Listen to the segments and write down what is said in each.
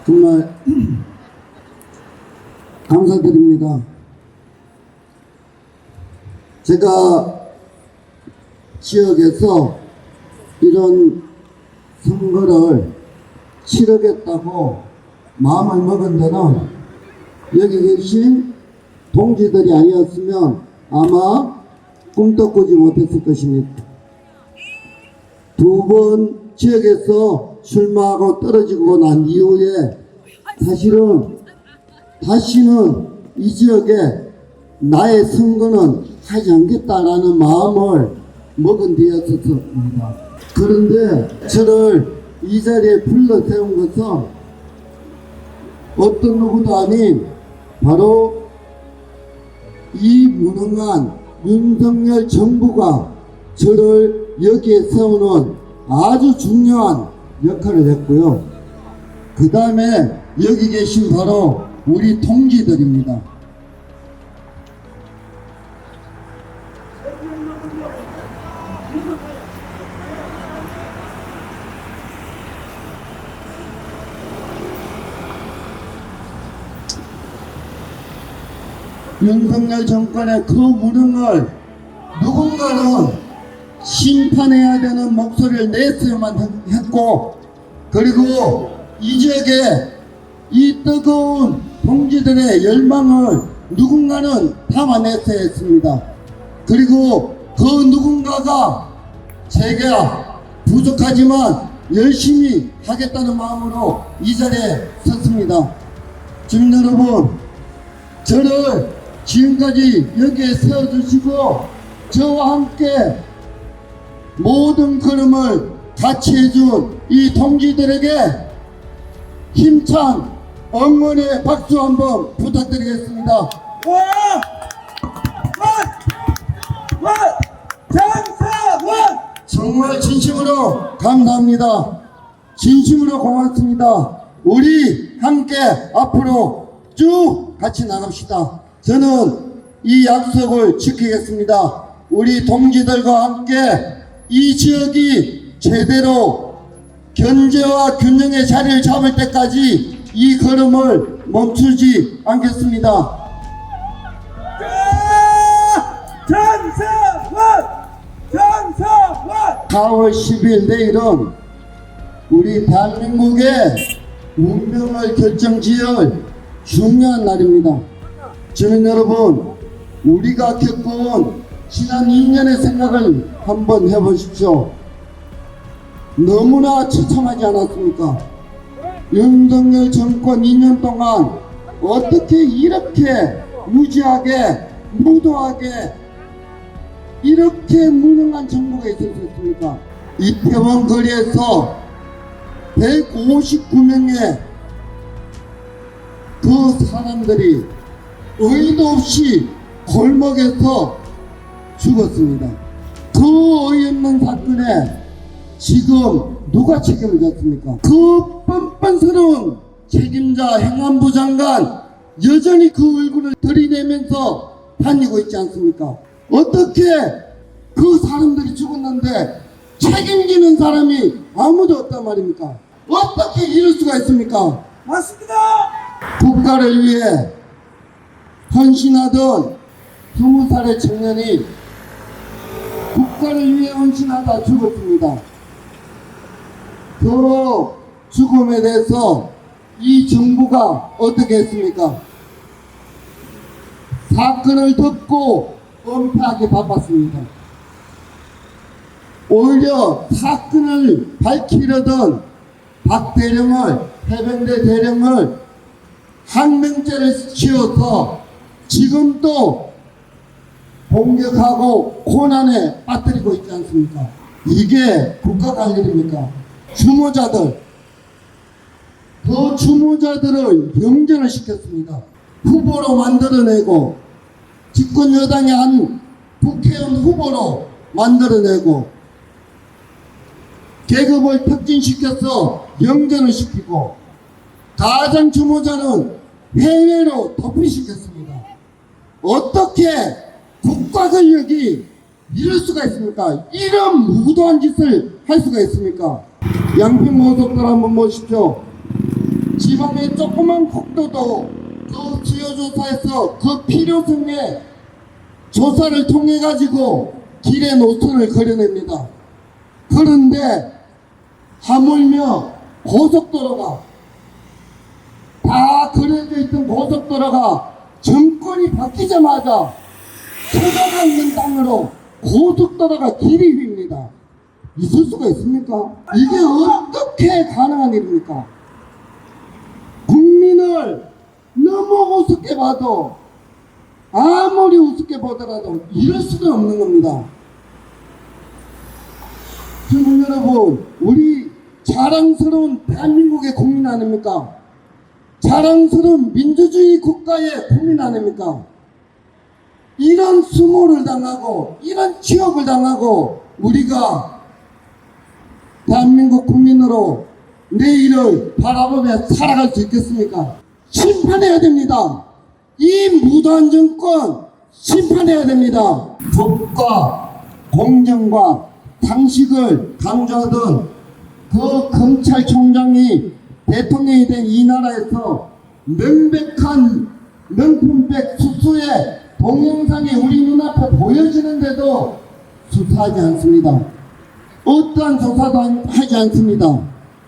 정말 감사드립니다. 제가 지역에서 이런 선거를 치르겠다고 마음을 먹은 데는 여기 계신 동지들이 아니었으면 아마 꿈도 꾸지 못했을 것입니다. 두 번 지역에서 출마하고 떨어지고 난 이후에 사실은 다시는 이 지역에 나의 선거는 하지 않겠다라는 마음을 먹은 뒤였었습니다. 그런데 저를 이 자리에 불러 세운 것은 어떤 누구도 아닌 바로 이 무능한 윤석열 정부가 저를 여기에 세우는 아주 중요한 역할을 했고요. 그 다음에 여기 계신 바로 우리 동지들입니다. 윤석열 정권의 그 무능을 누군가는 심판해야 되는 목소리를 냈어야만 했고, 그리고 이 지역에 이 뜨거운 동지들의 열망을 누군가는 담아냈어야 했습니다. 그리고 그 누군가가 제가 부족하지만 열심히 하겠다는 마음으로 이 자리에 섰습니다. 주민 여러분, 저를 지금까지 여기에 세워주시고 저와 함께 모든 걸음을 같이 해준 이 동지들에게 힘찬 응원의 박수 한번 부탁드리겠습니다. 장사원! 정말 진심으로 감사합니다. 진심으로 고맙습니다. 우리 함께 앞으로 쭉 같이 나갑시다. 저는 이 약속을 지키겠습니다. 우리 동지들과 함께 이 지역이 제대로 견제와 균형의 자리를 잡을 때까지 이 걸음을 멈추지 않겠습니다. 장사원! 4월 10일 내일은 우리 대한민국의 운명을 결정지을 중요한 날입니다. 주민 여러분, 우리가 겪어온 지난 2년의 생각을 한번 해보십시오. 너무나 처참하지 않았습니까? 윤석열 정권 2년 동안 어떻게 이렇게 무지하게 무도하게 이렇게 무능한 정부가 있었습니까? 이태원 거리에서 159명의 그 사람들이 의도 없이 골목에서 죽었습니다. 그 어이없는 사건에 지금 누가 책임을 졌습니까? 그 뻔뻔스러운 책임자 행안부 장관 여전히 그 얼굴을 들이대면서 다니고 있지 않습니까? 어떻게 그 사람들이 죽었는데 책임지는 사람이 아무도 없단 말입니까? 어떻게 이럴 수가 있습니까? 맞습니다. 국가를 위해 헌신하던 20살의 청년이 국가를 위해 헌신하다 죽었습니다. 그 죽음에 대해서 이 정부가 어떻게 했습니까? 사건을 덮고 은폐하기 바빴습니다. 오히려 사건을 밝히려던 박 대령을, 해병대 대령을 항명죄를 지어서 지금 또 공격하고 고난에 빠뜨리고 있지 않습니까? 이게 국가가 할 일입니까? 주모자들, 그 주모자들을 영전을 시켰습니다. 후보로 만들어내고 집권 여당의 한 국회의원 후보로 만들어내고 계급을 특진시켜서 영전을 시키고 가장 주모자는 해외로 도피시켰습니다. 어떻게 국가 권력이 이럴 수가 있습니까? 이런 무도한 짓을 할 수가 있습니까? 양평고속도로 한번 보십시오. 지방의 조그만 국도도 그 수요조사에서 그 필요성에 조사를 통해 가지고 길의 노선을 그려냅니다. 그런데 하물며 고속도로가 다 그려져 있던 고속도로가 정권이 바뀌자마자 소자가 있는 땅으로 고속도로가 길이 휩니다. 있을 수가 있습니까? 이게 어떻게 가능한 일입니까? 국민을 너무 우습게 봐도 아무리 우습게 보더라도 이럴 수가 없는 겁니다. 시민 여러분, 우리 자랑스러운 대한민국의 국민 아닙니까? 자랑스러운 민주주의 국가의 국민 아닙니까? 이런 수모를 당하고 이런 취업을 당하고 우리가 대한민국 국민으로 내일을 바라보며 살아갈 수 있겠습니까? 심판해야 됩니다. 이 무도한 정권 심판해야 됩니다. 법과 공정과 상식을 강조하던 그 검찰총장이 대통령이 된 이 나라에서 명백한 명품백 수수의 동영상이 우리 눈앞에 보여지는데도 수사하지 않습니다. 어떠한 조사도 하지 않습니다.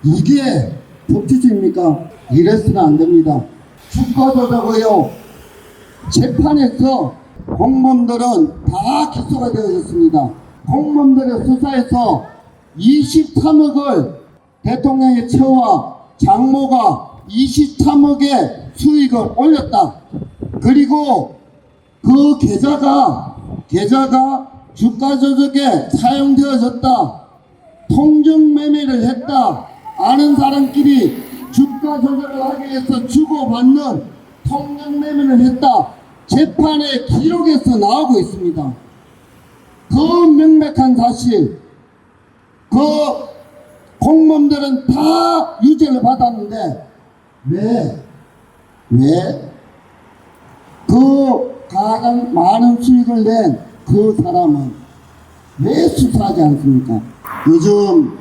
이게 법치주의입니까? 이래서는 안 됩니다. 주가조작이요. 재판에서 공무원들은 다 기소가 되어졌습니다. 공무원들의 수사에서 23억을 대통령의 처와 장모가 23억의 수익을 올렸다. 그리고 그 계좌가 주가 조작에 사용되어졌다. 통정 매매를 했다. 아는 사람끼리 주가 조작을 하기 위해서 주고받는 통정 매매를 했다. 재판의 기록에서 나오고 있습니다. 그 명백한 사실, 그 공무원들은 다 유죄를 받았는데 왜 그 가장 많은 수익을 낸 그 사람은 왜 수사하지 않습니까? 요즘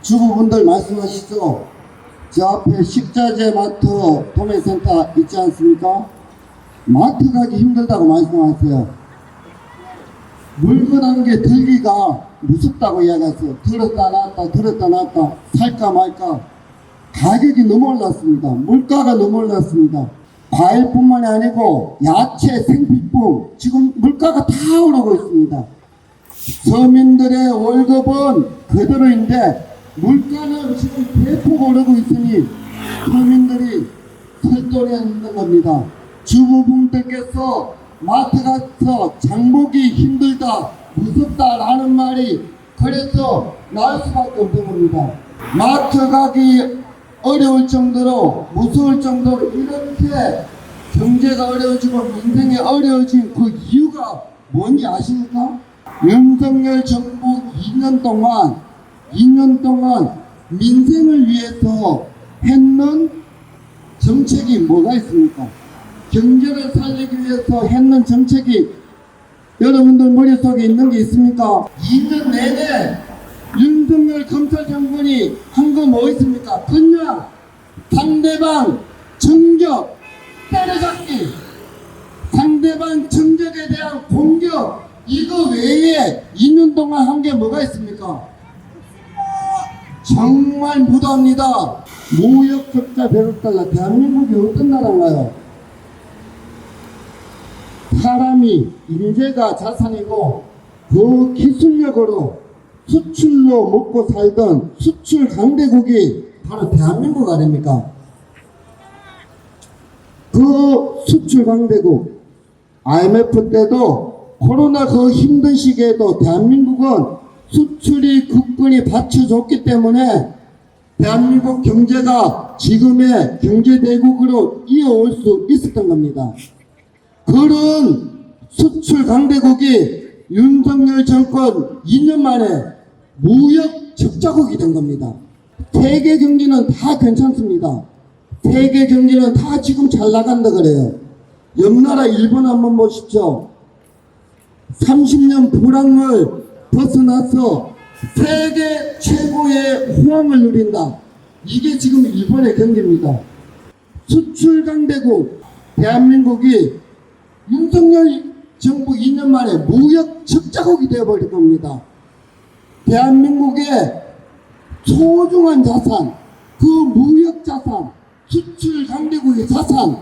주부분들 말씀하시죠. 저 앞에 식자재 마트 도매센터 있지 않습니까? 마트 가기 힘들다고 말씀하세요. 물건 한 개 들기가 무섭다고 이야기하세요. 들었다 놨다 살까 말까. 가격이 너무 올랐습니다. 물가가 너무 올랐습니다. 과일뿐만이 아니고 야채, 생필품 지금 물가가 다 오르고 있습니다. 서민들의 월급은 그대로인데 물가는 지금 대폭 오르고 있으니 서민들이 설돈이 있는 겁니다. 주부분들께서 마트 가서 장보기 힘들다, 무섭다라는 말이 그래서 나올 수밖에 없는 겁니다. 마트 가기 어려울 정도로 무서울 정도로 이렇게 경제가 어려워지고 민생이 어려워진 그 이유가 뭔지 아십니까? 윤석열 정부 2년 동안 민생을 위해서 했는 정책이 뭐가 있습니까? 경제를 살리기 위해서 했는 정책이 여러분들 머릿속에 있는 게 있습니까? 2년 내내 윤석열 검찰정권이 한 거 뭐 있습니까? 그냥 상대방 정적 때려잡기, 상대방 정적에 대한 공격, 이거 외에 2년 동안 한 게 뭐가 있습니까? 정말 무도합니다. 무역 적자 100억 달러. 대한민국이 어떤 나라인가요? 사람이 인재가 자산이고 그 기술력으로 수출로 먹고 살던 수출 강대국이 바로 대한민국 아닙니까? 그 수출 강대국 IMF 때도 코로나 그 힘든 시기에도 대한민국은 수출이 굳건히 받쳐줬기 때문에 대한민국 경제가 지금의 경제대국으로 이어올 수 있었던 겁니다. 그런 수출 강대국이 윤석열 정권 2년 만에 무역 적자국이 된 겁니다. 세계 경제는 다 괜찮습니다. 세계 경제는 다 지금 잘 나간다 그래요. 옆나라 일본 한번 보십시오. 30년 불황을 벗어나서 세계 최고의 호황을 누린다. 이게 지금 일본의 경제입니다. 수출 강대국 대한민국이 윤석열 정부 2년 만에 무역 적자국이 되어버릴 겁니다. 대한민국의 소중한 자산, 그 무역 자산, 수출 강대국의 자산,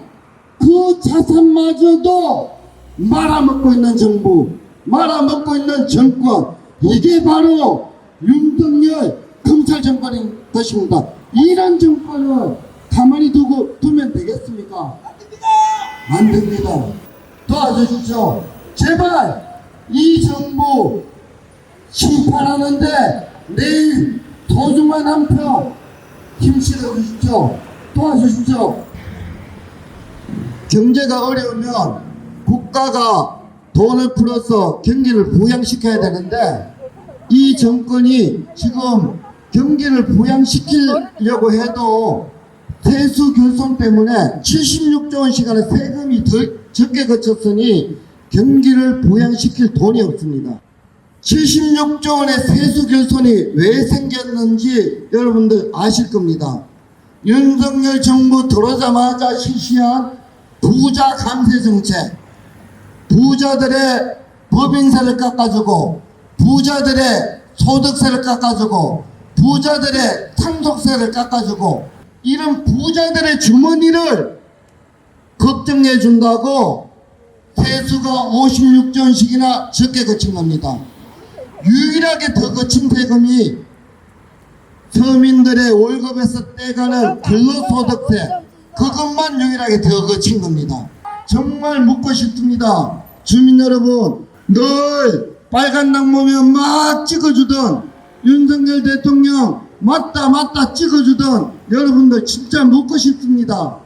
그 자산마저도 말아먹고 있는 정부, 말아먹고 있는 정권, 이게 바로 윤석열 검찰 정권인 것입니다. 이런 정권을 가만히 두면 되겠습니까? 안 됩니다. 도와주십시오. 제발 이 정부 심판하는데 내일 소중한 한 표 힘실어 주십시오. 도와주십시오. 경제가 어려우면 국가가 돈을 풀어서 경기를 부양시켜야 되는데 이 정권이 지금 경기를 부양시키려고 해도 세수 결손 때문에 76조 원 시간에 세금이 더 적게 거쳤으니 경기를 부양시킬 돈이 없습니다. 76조 원의 세수 결손이 왜 생겼는지 여러분들 아실 겁니다. 윤석열 정부 들어오자마자 실시한 부자 감세 정책, 부자들의 법인세를 깎아주고 부자들의 소득세를 깎아주고 부자들의 상속세를 깎아주고 이런 부자들의 주머니를 걱정해 준다고 세수가 56조 원씩이나 적게 거친 겁니다. 유일하게 더 거친 세금이 서민들의 월급에서 떼가는 근로소득세, 그것만 유일하게 더 거친 겁니다. 정말 묻고 싶습니다. 주민 여러분, 늘 빨간 당 보면 막 찍어주던 윤석열 대통령 맞다 찍어주던 여러분들 진짜 묻고 싶습니다.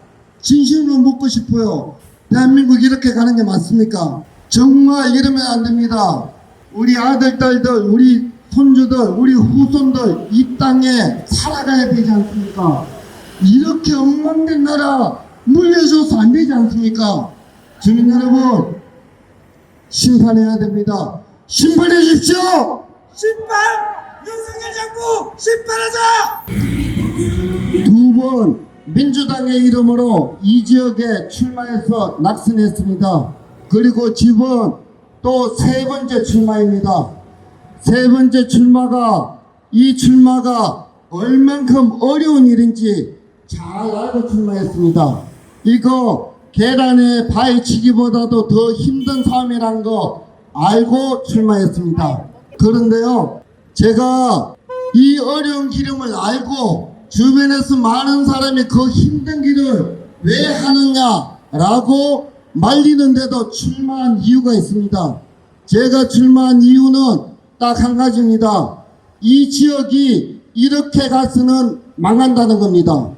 진심으로 묻고 싶어요. 대한민국 이렇게 가는 게 맞습니까? 정말 이러면 안 됩니다. 우리 아들, 딸들, 우리 손주들, 우리 후손들 이 땅에 살아가야 되지 않습니까? 이렇게 엉망된 나라 물려줘서 안 되지 않습니까? 주민 여러분, 심판해야 됩니다. 심판해 주십시오! 심판! 윤석열 정부 심판하자! 두 번 민주당의 이름으로 이 지역에 출마해서 낙선했습니다. 그리고 지금 또 세 번째 출마입니다. 세 번째 출마가 이 출마가 얼만큼 어려운 일인지 잘 알고 출마했습니다. 이거 계란에 바위치기보다도 더 힘든 삶이란 거 알고 출마했습니다. 그런데요, 제가 이 어려운 기름을 알고 주변에서 많은 사람이 그 힘든 길을 왜 하느냐라고 말리는데도 출마한 이유가 있습니다. 제가 출마한 이유는 딱 한 가지입니다. 이 지역이 이렇게 가서는 망한다는 겁니다.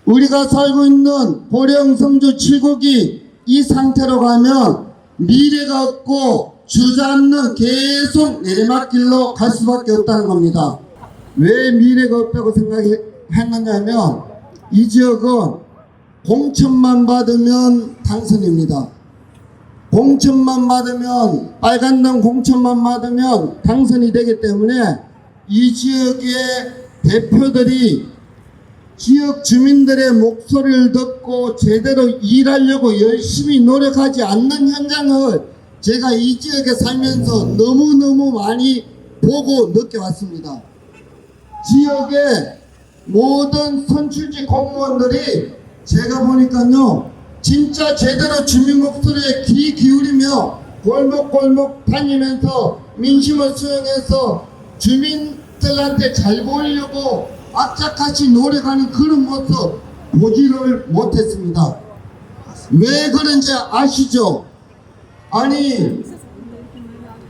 우리가 살고 있는 보령, 성주, 칠곡이 이 상태로 가면 미래가 없고 주저앉는 계속 내리막길로 갈 수밖에 없다는 겁니다. 왜 미래가 없다고 생각했느냐면 이 지역은 공천만 받으면 당선입니다. 공천만 받으면, 빨간당 공천만 받으면 당선이 되기 때문에 이 지역의 대표들이 지역 주민들의 목소리를 듣고 제대로 일하려고 열심히 노력하지 않는 현장을 제가 이 지역에 살면서 너무너무 많이 보고 느껴왔습니다. 지역의 모든 선출직 공무원들이 제가 보니까요, 진짜 제대로 주민 목소리에 귀 기울이며 골목골목 다니면서 민심을 수용해서 주민들한테 잘 보이려고 악착같이 노력하는 그런 모습 보지를 못했습니다. 왜 그런지 아시죠? 아니,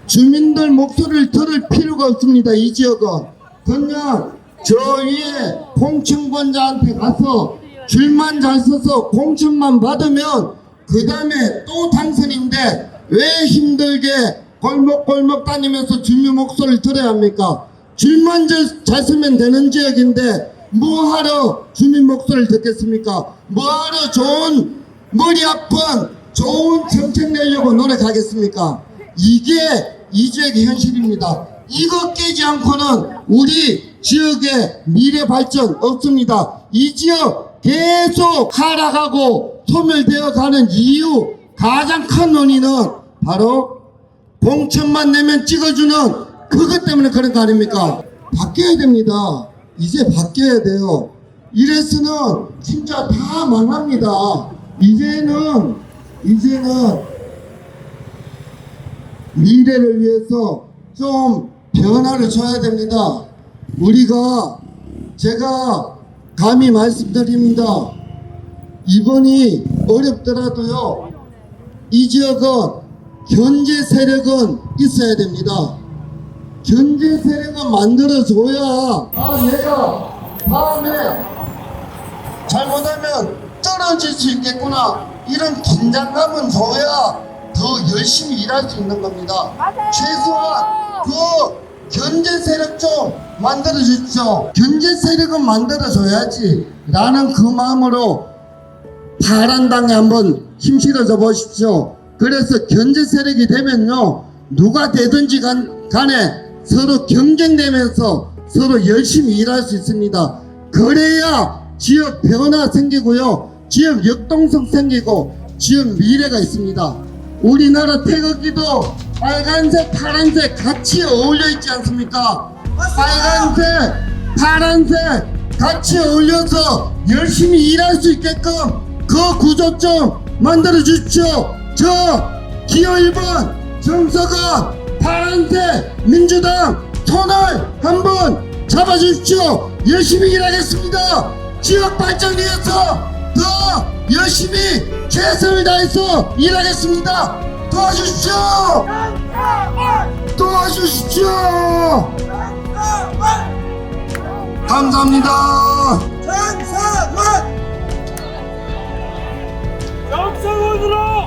주민들 목소리를 들을 필요가 없습니다. 이 지역은 그냥 저 위에 공천권자한테 가서 줄만 잘 서서 공천만 받으면 그 다음에 또 당선인데 왜 힘들게 골목골목 다니면서 주민 목소리를 들어야 합니까? 줄만 잘 서면 되는 지역인데 뭐하러 주민 목소리를 듣겠습니까? 뭐하러 좋은 머리 아픈 좋은 정책 내려고 노력하겠습니까? 이게 이 지역의 현실입니다. 이거 깨지 않고는 우리 지역의 미래 발전 없습니다. 이 지역 계속 하락하고 소멸되어 가는 이유 가장 큰 원인은 바로 공천만 내면 찍어주는 그것 때문에 그런 거 아닙니까? 바뀌어야 됩니다. 이제 바뀌어야 돼요. 이래서는 진짜 다 망합니다. 이제는 미래를 위해서 좀 변화를 줘야 됩니다. 제가 감히 말씀드립니다. 이번이 어렵더라도요, 이 지역은 견제 세력은 있어야 됩니다. 견제 세력은 만들어줘야 내가 다음에 잘못하면 떨어질 수 있겠구나, 이런 긴장감은 줘야 더 열심히 일할 수 있는 겁니다. 최소한 그 견제 세력 좀 만들어 주십시오. 견제 세력은 만들어 줘야지 라는 그 마음으로 파란당에 한번 힘실어줘 보십시오. 그래서 견제 세력이 되면요, 누가 되든지 간에 서로 경쟁되면서 서로 열심히 일할 수 있습니다. 그래야 지역 변화 생기고요, 지역 역동성 생기고 지역 미래가 있습니다. 우리나라 태극기도 빨간색, 파란색 같이 어울려 있지 않습니까? 빨간색, 파란색 같이 어울려서 열심히 일할 수 있게끔 그 구조 좀 만들어 주십시오. 저 기호 1번 정석은 파란색 민주당 손을 한번 잡아주십시오. 열심히 일하겠습니다. 지역 발전 위해서 더 열심히 최선을 다해서 일하겠습니다. 도와주십시오. 도와주십시오. 감사합니다. 정성원으로